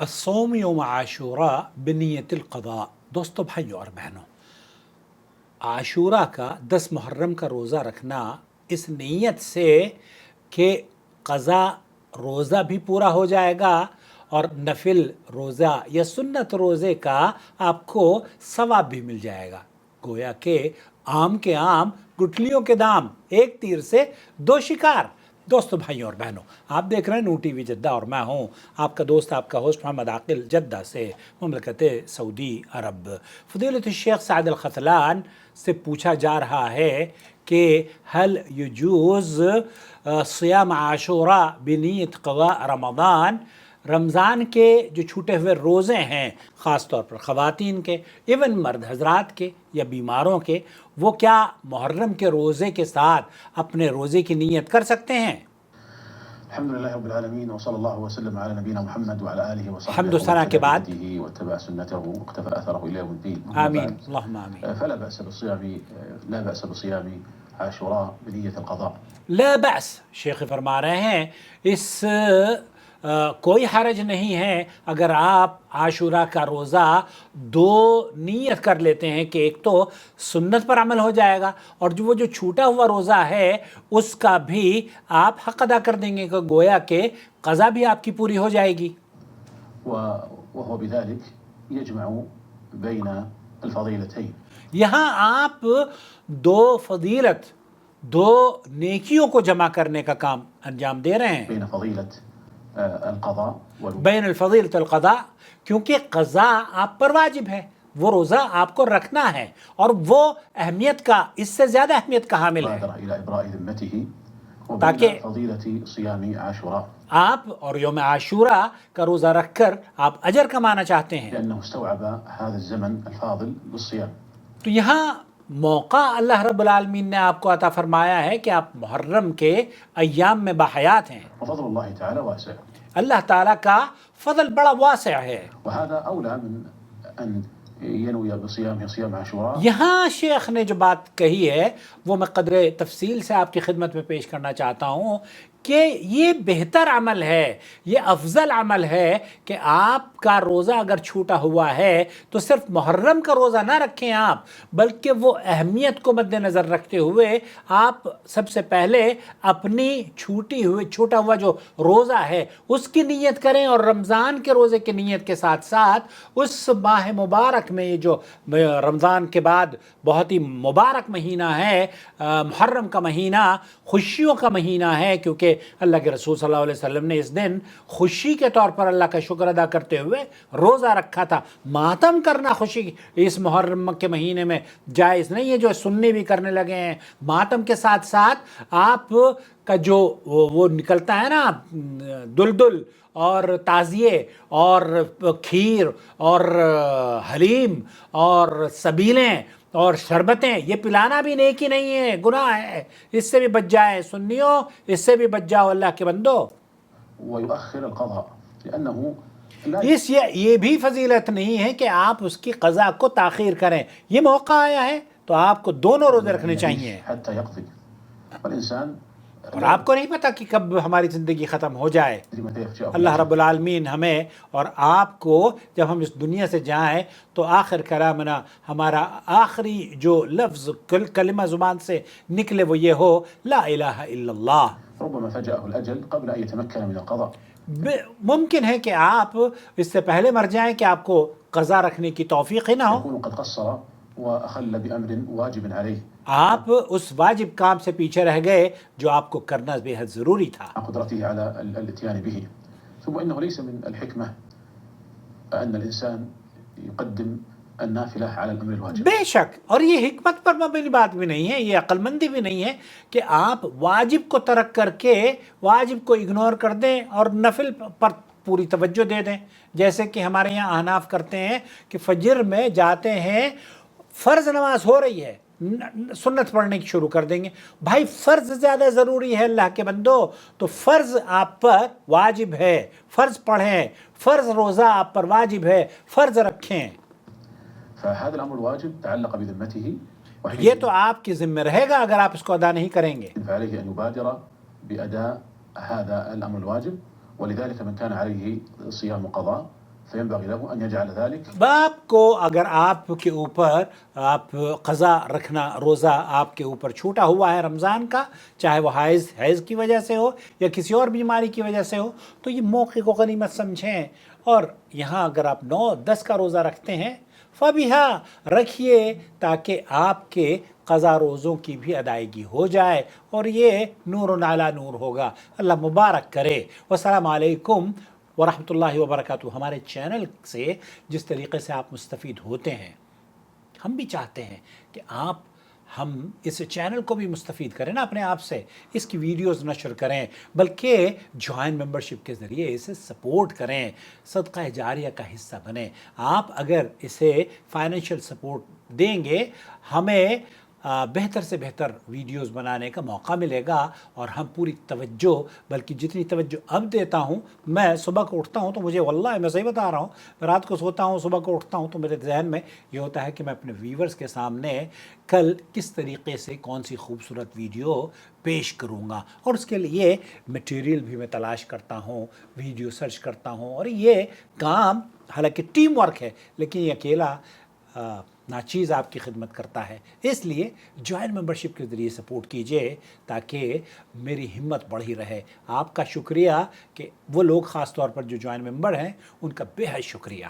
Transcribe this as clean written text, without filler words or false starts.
الصوم یوم عاشورہ بنیت القضاء۔ دوستو، بھائیوں اور بہنوں، عاشورہ کا 10 محرم کا روزہ رکھنا اس نیت سے کہ قضا روزہ بھی پورا ہو جائے گا اور نفل روزہ یا سنت روزے کا آپ کو ثواب بھی مل جائے گا۔ گویا کہ آم کے آم گٹھلیوں کے دام، ایک تیر سے دو شکار۔ دوستو، بھائیوں اور بہنوں، آپ دیکھ رہے ہیں نو ٹی وی جدہ اور میں ہوں آپ کا دوست، آپ کا ہوسٹ محمد عاقل، جدہ سے، مملکت سعودی عرب۔ فضیلت الشیخ سعد الخذلان سے پوچھا جا رہا ہے کہ هل يجوز صیام عاشورہ بنیت قضاء رمضان؟ رمضان کے جو چھوٹے ہوئے روزے ہیں، خاص طور پر خواتین کے، ایون مرد حضرات کے یا بیماروں کے، وہ کیا محرم کے روزے کے ساتھ اپنے روزے کی نیت کر سکتے ہیں؟ الحمد لله رب العالمين وصلى الله وسلم على نبينا محمد وعلى آله وصحبه حمد و ثنا کے بعد واتبع سنته واقتفى أثره إلى يوم الدين. آمین، اللہم آمین۔ فلا بأس بالصيام لا بأس بصيام عاشوراء بنية القضاء. لا بأس، شیخ فرما رہے ہیں اس کوئی حرج نہیں ہے اگر آپ عاشورہ کا روزہ دو نیت کر لیتے ہیں کہ ایک تو سنت پر عمل ہو جائے گا اور وہ جو چھوٹا ہوا روزہ ہے اس کا بھی آپ حق ادا کر دیں گے، کہ گویا کہ قضا بھی آپ کی پوری ہو جائے گی۔ وهو بذلك يجمع بين الفضيلتين. یہاں آپ دو فضیلت، دو نیکیوں کو جمع کرنے کا کام انجام دے رہے ہیں، بين فضيلة القضاء بین الفضیلۃ القضاء، کیونکہ قضا آپ پر واجب ہے، وہ روزہ آپ کو رکھنا ہے، اور وہ اہمیت کا، اس سے زیادہ اہمیت کا حامل ہے إلى إبراء ذمته تاکہ وبين فضيلة صيام عاشوراء آپ اور یوم عاشورہ کا روزہ رکھ کر آپ اجر کمانا چاہتے ہیں۔ لأنه استوعب هذا الزمن الفاضل بالصيام. تو یہاں موقع اللہ رب العالمین نے آپ کو عطا فرمایا ہے کہ آپ محرم کے ایام میں باحیات ہیں۔ وفضل الله تعالى واسع. اللہ تعالیٰ کا فضل بڑا واسع ہے۔ وهذا أولى من أن ينوي بصيامه صيام عاشوراء. یہاں شیخ نے جو بات کہی ہے وہ میں قدر تفصیل سے آپ کی خدمت میں پیش کرنا چاہتا ہوں کہ یہ بہتر عمل ہے، یہ افضل عمل ہے کہ آپ کا روزہ اگر چھوٹا ہوا ہے تو صرف محرم کا روزہ نہ رکھیں آپ، بلکہ وہ اہمیت کو مد نظر رکھتے ہوئے آپ سب سے پہلے اپنی چھوٹا ہوا جو روزہ ہے اس کی نیت کریں، اور رمضان کے روزے کی نیت کے ساتھ ساتھ اس ماہ مبارک میں، یہ جو رمضان کے بعد بہت ہی مبارک مہینہ ہے، محرم کا مہینہ خوشیوں کا مہینہ ہے، کیونکہ اللہ کے رسول صلی اللہ علیہ وسلم نے اس دن خوشی کے طور پر اللہ کا شکر ادا کرتے ہوئے روزہ رکھا تھا۔ ماتم کرنا خوشی اس محرم کے مہینے میں جائز نہیں ہے، جو سنی بھی کرنے لگے ہیں۔ ماتم کے ساتھ ساتھ آپ کا جو وہ نکلتا ہے نا دلدل اور تعزیے اور کھیر اور حلیم اور سبیلیں اور شربتیں، یہ پلانا بھی نیکی نہیں ہے، گناہ ہے، اس سے بھی بچ جائے سنیوں، اس سے بھی بچ جاؤ اللہ کے بندو۔ ويؤخر القضاء لأنه یہ بھی فضیلت نہیں ہے کہ آپ اس کی قضا کو تاخیر کریں، یہ موقع آیا ہے تو آپ کو دونوں روزے رکھنے چاہیے، حتى يقضي والإنسان اور آپ کو نہیں پتا کہ کب ہماری زندگی ختم ہو جائے۔ متى يفجأه اللہ رب العالمین ہمیں اور آپ کو جب ہم اس دنیا سے جائیں تو آخر کلامنا، ہمارا آخری جو لفظ کلمہ زبان سے نکلے وہ یہ ہو، لا الہ الا اللہ۔ ربما فجأه الأجل قبل أن يتمكن من القضاء. ممکن ہے کہ آپ اس سے پہلے مر جائیں کہ آپ کو قضا رکھنے کی توفیق ہی نہ ہو، يكون قد قصر وأخل بأمر واجب عليه. آپ اس واجب کام سے پیچھے رہ گئے جو آپ کو کرنا بے حد ضروری تھا۔ عن قدرته على الاتيان به. ثم إنه ليس من الحكمة أن الإنسان يقدم النافلة على الأمر الواجب. بے شک، اور یہ حکمت پر مبنی بات بھی نہیں ہے، یہ عقل مندی بھی نہیں ہے کہ آپ واجب کو ترک کر کے واجب کو اگنور کر دیں اور نفل پر پوری توجہ دے دیں، جیسے کہ ہمارے یہاں احناف کرتے ہیں کہ فجر میں جاتے ہیں، فرض نماز ہو رہی ہے، سنت پڑھنے کی شروع کر دیں گے۔ بھائی فرض زیادہ ضروری ہے اللہ کے بندو، تو فرض آپ پر واجب ہے، فرض پڑھیں، فرض روزہ آپ پر واجب ہے، فرض رکھیں۔ فهذا الأمر الواجب تعلق بذمته یہ تو آپ کی ذمہ رہے گا اگر آپ اس کو ادا نہیں کریں گے۔ فعليه أن يبادر بأداء هذا الأمر الواجب. ولذلك من كان عليه صيام قضاء فينبغي له أن يجعل ذلك باپ کو اگر آپ کے اوپر آپ قضا رکھنا روزہ آپ کے اوپر چھوٹا ہوا ہے رمضان کا، چاہے وہ حیض کی وجہ سے ہو یا کسی اور بیماری کی وجہ سے ہو، تو یہ موقع کو غنیمت سمجھیں، اور یہاں اگر آپ 9-10 کا روزہ رکھتے ہیں فَبِهَا رکھیے تاکہ آپ کے قضا روزوں کی بھی ادائیگی ہو جائے، اور یہ نور علی نور ہوگا۔ اللہ مبارک کرے۔ والسلام علیکم ورحمۃ اللہ وبرکاتہ۔ ہمارے چینل سے جس طریقے سے آپ مستفید ہوتے ہیں، ہم بھی چاہتے ہیں کہ ہم اس چینل کو بھی مستفید کریں نا اپنے آپ سے، اس کی ویڈیوز نشر کریں، بلکہ جوائن ممبرشپ کے ذریعے اسے سپورٹ کریں، صدقہ جاریہ کا حصہ بنیں۔ آپ اگر اسے فائنینشیل سپورٹ دیں گے، ہمیں بہتر سے بہتر ویڈیوز بنانے کا موقع ملے گا، اور ہم پوری توجہ، بلکہ جتنی توجہ اب دیتا ہوں، میں صبح کو اٹھتا ہوں تو مجھے واللہ میں صحیح بتا رہا ہوں، میں رات کو سوتا ہوں، صبح کو اٹھتا ہوں تو میرے ذہن میں یہ ہوتا ہے کہ میں اپنے ویورز کے سامنے کل کس طریقے سے کون سی خوبصورت ویڈیو پیش کروں گا، اور اس کے لیے مٹیریل بھی میں تلاش کرتا ہوں، ویڈیو سرچ کرتا ہوں، اور یہ کام حالانکہ ٹیم ورک ہے، لیکن یہ اکیلا ناچیز آپ کی خدمت کرتا ہے۔ اس لیے جوائن ممبرشپ کے ذریعے سپورٹ کیجئے تاکہ میری ہمت بڑھی رہے۔ آپ کا شکریہ، کہ وہ لوگ خاص طور پر جو جوائن ممبر ہیں ان کا بے حد شکریہ۔